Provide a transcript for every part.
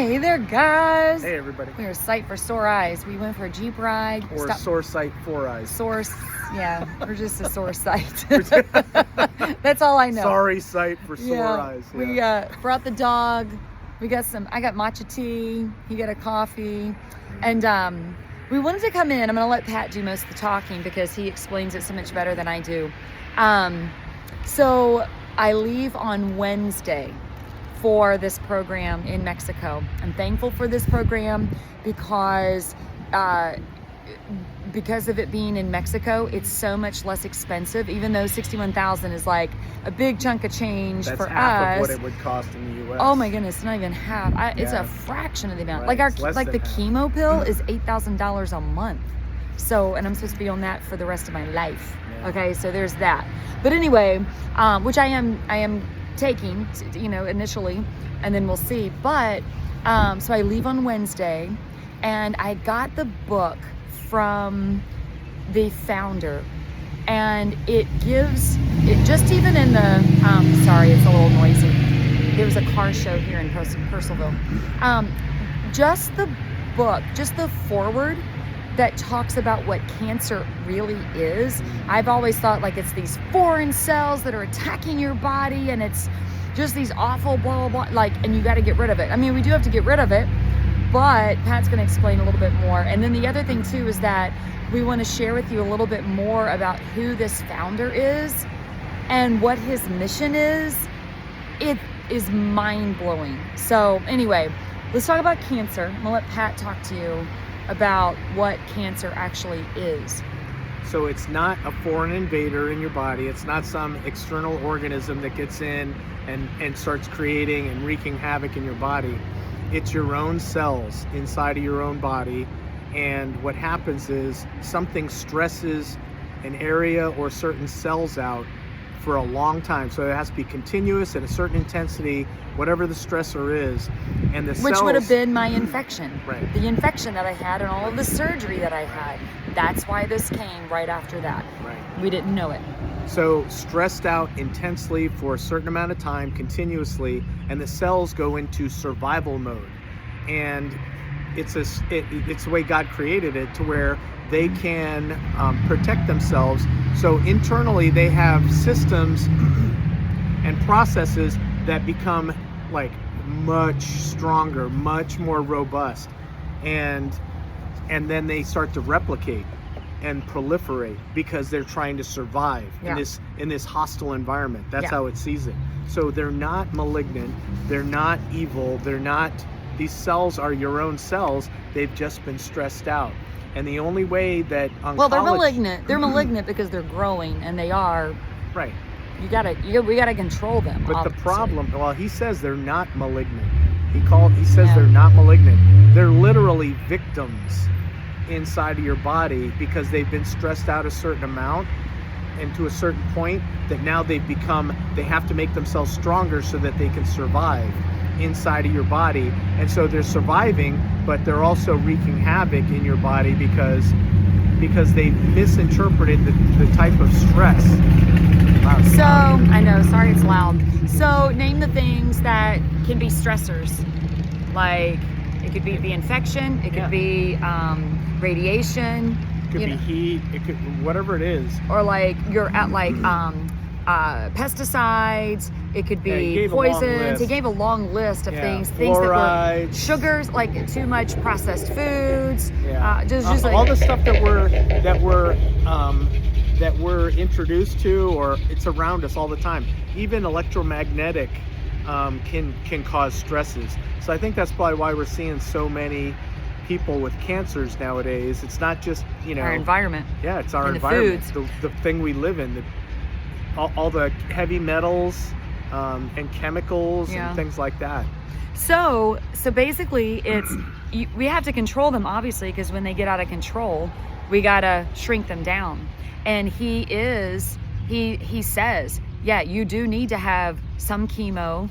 Hey there, guys. Hey, everybody. We're Sight for Sore Eyes. We went for a Jeep ride. Or Sore Sight 4 Eyes. Source, yeah, we're just a sore sight. That's all I know. Sorry sight for sore eyes. Yeah. We brought the dog. I got matcha tea. He got a coffee. And we wanted to come in. I'm going to let Pat do most of the talking because he explains it so much better than I do. So I leave on Wednesday for this program in Mexico. I'm thankful for this program because of it being in Mexico, it's so much less expensive, even though $61,000 is like a big chunk of change. That's for half us. Of what it would cost in the U.S. Oh my goodness, not even half. It's a fraction of the amount. Right. Like the chemo pill is $8,000 a month. So, and I'm supposed to be on that for the rest of my life. Yeah. Okay, so there's that. But anyway, which I am taking, initially, and then we'll see. But so I leave on Wednesday, and I got the book from the founder, and it just even in the sorry, it's a little noisy. There was a car show here in Purcellville. Just the book, just the foreword that talks about what cancer really is. I've always thought like it's these foreign cells that are attacking your body, and it's just these awful blah blah blah, and you got to get rid of it. I mean, we do have to get rid of it, but Pat's going to explain a little bit more. And then the other thing too is that we want to share with you a little bit more about who this founder is and what his mission is. It is mind-blowing. So anyway, let's talk about cancer. I'm going to let Pat talk to you about what cancer actually is. So it's not a foreign invader in your body. It's not some external organism that gets in and starts creating and wreaking havoc in your body. It's your own cells inside of your own body. And what happens is something stresses an area or certain cells out for a long time. So it has to be continuous at a certain intensity, whatever the stressor is. And the Which cells, would have been my infection. Right. The infection that I had and all of the surgery that I had. That's why this came right after that. Right. We didn't know it. So stressed out intensely for a certain amount of time continuously, and the cells go into survival mode. And it's the way God created it, to where they can protect themselves. So internally they have systems and processes that become like much stronger, much more robust, and then they start to replicate and proliferate because they're trying to survive in this hostile environment. That's how it sees it. So they're not malignant, they're not evil, these cells are your own cells. They've just been stressed out. And the only way that they're malignant. They're malignant because they're growing, and they are. Right. We gotta control them. But obviously. the problem, well, he says they're not malignant. He says they're not malignant. They're literally victims inside of your body because they've been stressed out a certain amount and to a certain point that now they have to make themselves stronger so that they can survive inside of your body. And so they're surviving, but they're also wreaking havoc in your body because they misinterpreted the type of stress. So I know, sorry it's loud. So name the things that can be stressors. Like it could be the infection, it could be radiation. It could be heat, it could whatever it is. Or like you're at pesticides, it could be poisons. He gave a long list of things that were sugars, like too much processed foods. Just all the stuff that we're introduced to, or it's around us all the time. Even electromagnetic can cause stresses. So I think that's probably why we're seeing so many people with cancers nowadays. It's not just our environment. Yeah, it's our and environment, the foods. The thing we live in, all the heavy metals and chemicals and things like that. So basically, we have to control them, obviously, because when they get out of control, we gotta shrink them down. And he says, you do need to have some chemo,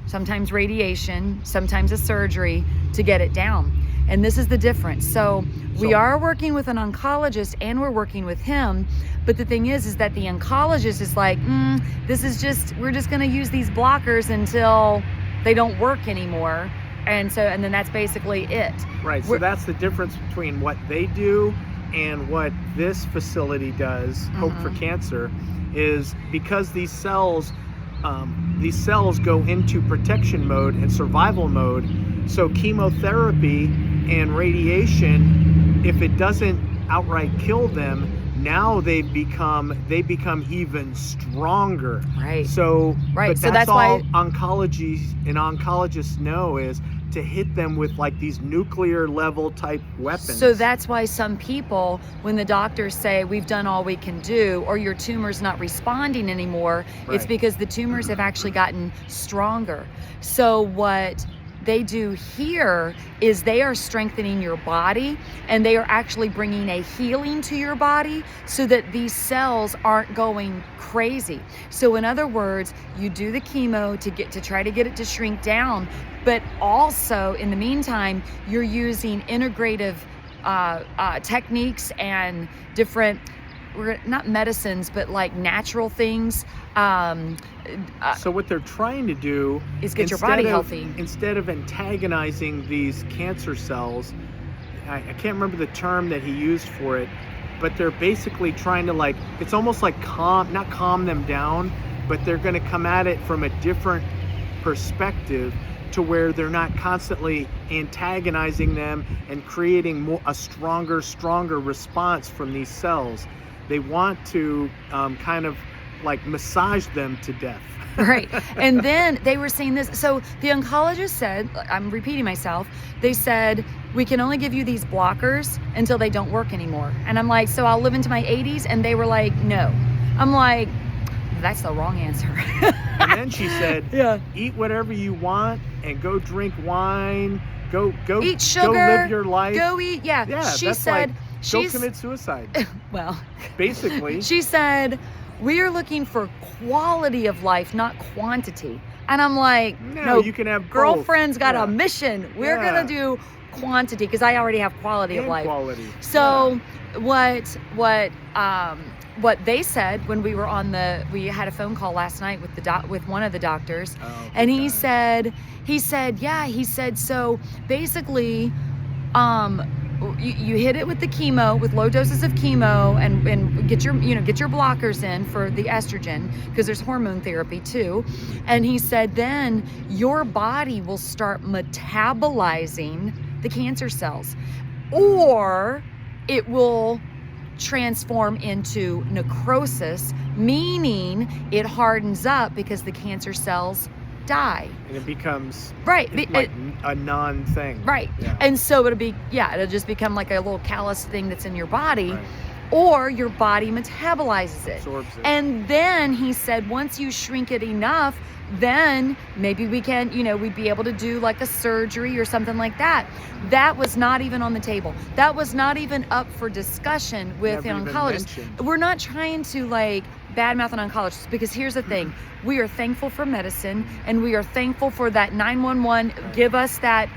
sometimes radiation, sometimes a surgery to get it down. And this is the difference. So we are working with an oncologist, and we're working with him. But the thing is that the oncologist is like, we're just going to use these blockers until they don't work anymore. And then that's basically it. Right. So We're- that's the difference between what they do and what this facility does, Hope for Cancer, is because these cells go into protection mode and survival mode. So chemotherapy and radiation, if it doesn't outright kill them, now they become even stronger. Right. So Right. But So that's that's all why- oncologists know, is to hit them with like these nuclear level type weapons. So that's why some people, when the doctors say we've done all we can do, or your tumor's not responding anymore, it's Right. because the tumors have actually gotten stronger. So what they do here is they are strengthening your body, and they are actually bringing a healing to your body so that these cells aren't going crazy. So in other words, you do the chemo to try to get it to shrink down, but also in the meantime, you're using integrative techniques and different, not medicines, but like natural things. So what they're trying to do Is get your body instead of- healthy. Instead of antagonizing these cancer cells, I can't remember the term that he used for it, but they're basically trying to, like, it's almost like not calm them down, but they're going to come at it from a different perspective, to where they're not constantly antagonizing them and creating a stronger response from these cells. They want to kind of like massage them to death. Right. And then they were saying this. So the oncologist said, I'm repeating myself, they said, we can only give you these blockers until they don't work anymore. And I'm like, so I'll live into my 80s? And they were like, no. I'm like, that's the wrong answer. And then she said, Yeah. eat whatever you want and go drink wine, go Eat sugar, go live your life. Go eat. Yeah. Yeah, She that's said, like, go commit suicide. well, Basically. she said, we are looking for quality of life, not quantity. And I'm like, No, you can have both. girlfriend's got Yeah. a mission. We're Yeah. going to do quantity because I already have quality of And life. quality. So what they said when we were we had a phone call last night with one of the doctors, Oh, and good he God. said, so basically, you hit it with the chemo, with low doses of chemo, and get your blockers in for the estrogen, because there's hormone therapy too. And he said then your body will start metabolizing the cancer cells, or it will transform into necrosis, meaning it hardens up because the cancer cells die. And it becomes Right. like a non-thing. Right. Yeah. And so it'll just become like a little callous thing that's in your body, Right. or your body metabolizes it. Absorbs it. And then he said, once you shrink it enough, then maybe we can, we'd be able to do like a surgery or something like that. That was not even on the table. That was not even up for discussion with Never an even oncologist. mentioned. We're not trying to like badmouth an oncologist, because here's the thing. We are thankful for medicine, and we are thankful for that 911, give us that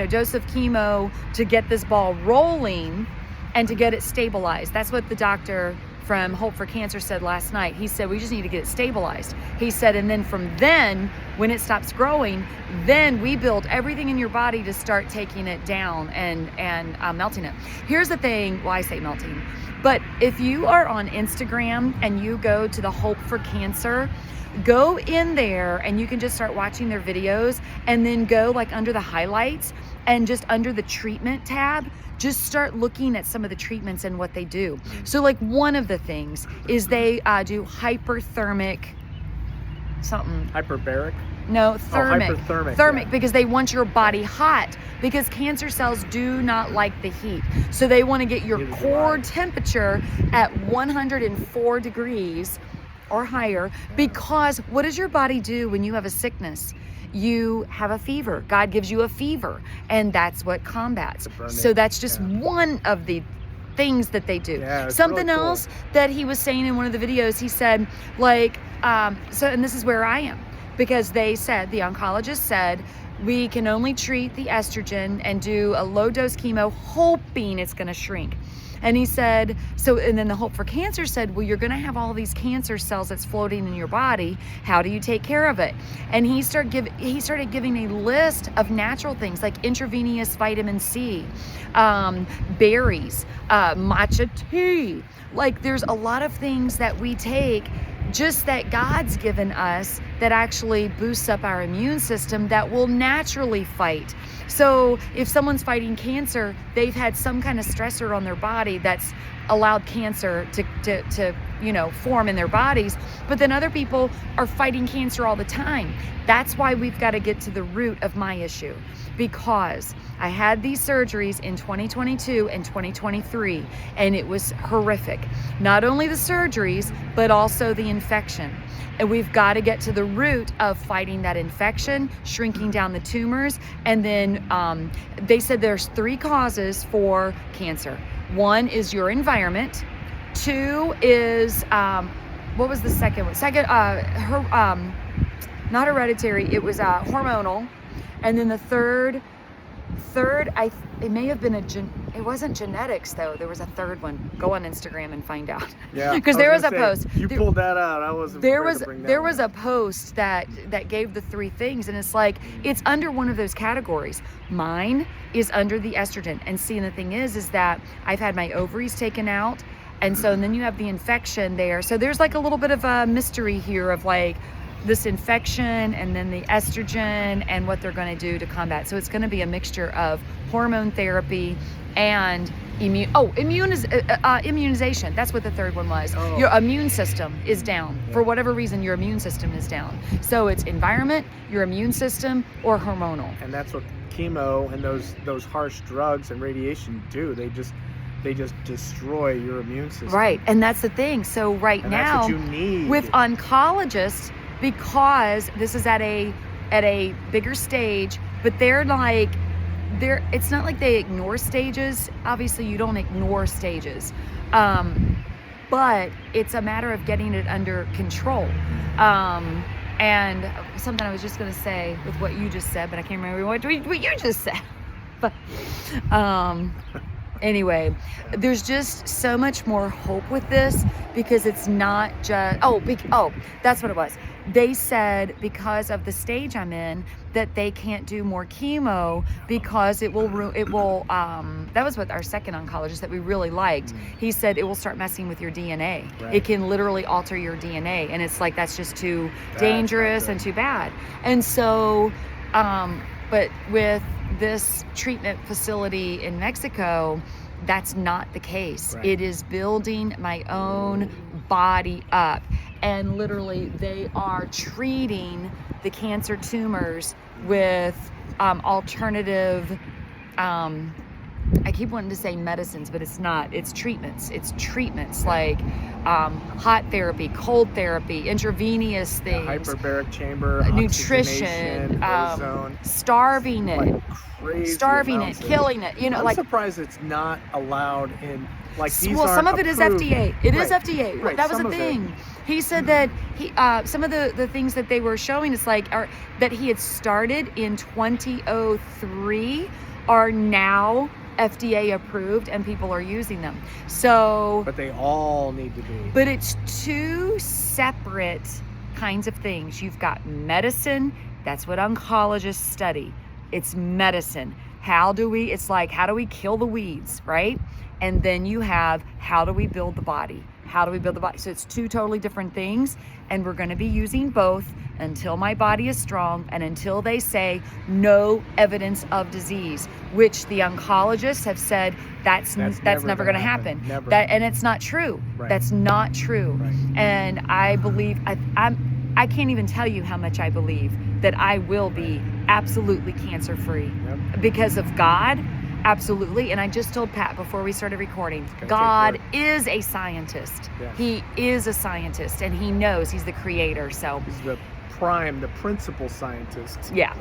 dose of chemo to get this ball rolling and to get it stabilized. That's what the doctor from Hope for Cancer said last night. He said, we just need to get it stabilized. He said, and then from then, when it stops growing, then we build everything in your body to start taking it down and melting it. Here's the thing, well, I say melting, but if you are on Instagram and you go to the Hope for Cancer, go in there and you can just start watching their videos, and then go like under the highlights and just under the treatment tab, just start looking at some of the treatments and what they do. So like one of the things is they do hyperthermic something. Hyperbaric? No, thermic. hyperthermic, Thermic, yeah. because they want your body hot, because cancer cells do not like the heat. So they want to get your Neither do core I. temperature at 104 degrees or higher, because what does your body do when you have a sickness? You have a fever. God gives you a fever, and that's what combats. To burn So it, that's just yeah. one of the things that they do. Yeah, it's Something really cool. else that he was saying in one of the videos, he said, like, and this is where I am, because the oncologist said, we can only treat the estrogen and do a low dose chemo, hoping it's going to shrink. And he said, and then the Hope for Cancer said, well, you're going to have all these cancer cells that's floating in your body. How do you take care of it? And he started giving a list of natural things like intravenous vitamin C, berries, matcha tea. Like there's a lot of things that we take just that God's given us that actually boosts up our immune system that will naturally fight. So if someone's fighting cancer, they've had some kind of stressor on their body that's allowed cancer to form in their bodies. But then other people are fighting cancer all the time. That's why we've got to get to the root of my issue, because I had these surgeries in 2022 and 2023, and it was horrific. Not only the surgeries, but also the infection. And we've got to get to the root of fighting that infection, shrinking down the tumors. And then they said there's 3 causes for cancer. 1 is your environment. 2 is, what was the second one? Not hereditary, it was hormonal. And then the third, it may have been it wasn't genetics though. There was a third one. Go on Instagram and find out. Yeah. Because there was a post. You pulled that out. I wasn't. There was a post that gave the 3 things, and it's like it's under one of those categories. Mine is under the estrogen. And see, and the thing is that I've had my ovaries taken out, and then you have the infection there. So there's like a little bit of a mystery here of like this infection and then the estrogen and what they're going to do to combat. So it's going to be a mixture of hormone therapy and immunization. That's what the third one was. Oh. Your immune system is down. For whatever reason, your immune system is down. So it's environment, your immune system, or hormonal. And that's what chemo and those harsh drugs and radiation do. They just destroy your immune system. Right. And that's the thing. So right and now, that's what you need. With oncologists, because this is at a bigger stage, but it's not like they ignore stages. Obviously you don't ignore stages, but it's a matter of getting it under control. And something I was just going to say with what you just said, but I can't remember what you just said. But anyway, there's just so much more hope with this, because it's not just that's what it was. They said because of the stage I'm in that they can't do more chemo because it will that was what our second oncologist that we really liked. He said it will start messing with your DNA. Right. It can literally alter your DNA, and it's like that's just too dangerous and too bad. And so but with this treatment facility in Mexico, that's not the case. Right. It is building my own body up. And literally they are treating the cancer tumors with alternative, I keep wanting to say medicines, but it's not. It's treatments. It's treatments like hot therapy, cold therapy, intravenous things. Hyperbaric chamber, nutrition, ozone, starving it. Starving it, killing it, I'm surprised it's not allowed in, like, these well, some of aren't it is approved. FDA. It is Right. FDA. Right, That was some the of thing. He said that some of the things that they were showing is like that he had started in 2003 are now FDA approved and people are using them. So, But they all need to be. but it's 2 separate kinds of things. You've got medicine. That's what oncologists study. It's medicine. It's like, how do we kill the weeds, right? And then you have, how do we build the body? So it's 2 totally different things. And we're going to be using both until my body is strong and until they say no evidence of disease, which the oncologists have said that's never going to happen. Never. And it's not true. Right. That's not true. Right. And I believe, I can't even tell you how much I believe that I will be absolutely cancer-free because of God. Absolutely. And I just told Pat before we started recording, God is a scientist. Yeah. He is a scientist, and he knows he's the creator. So He's the principal scientist. yeah.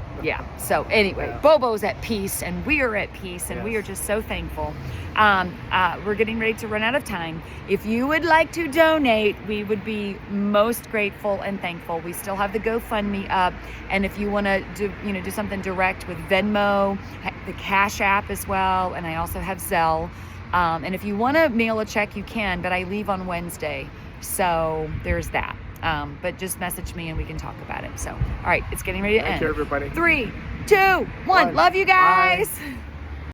So anyway, Bobo's at peace and we are at peace, and we are just so thankful. We're getting ready to run out of time. If you would like to donate, we would be most grateful and thankful. We still have the GoFundMe up, and if you want to do something direct with Venmo, the Cash App as well, and I also have Zelle. And if you want to mail a check, you can, but I leave on Wednesday. So there's that. But just message me and we can talk about it. So, all right, it's getting ready to Thank end. you, everybody. 3, 2, 1. Love you guys. Bye.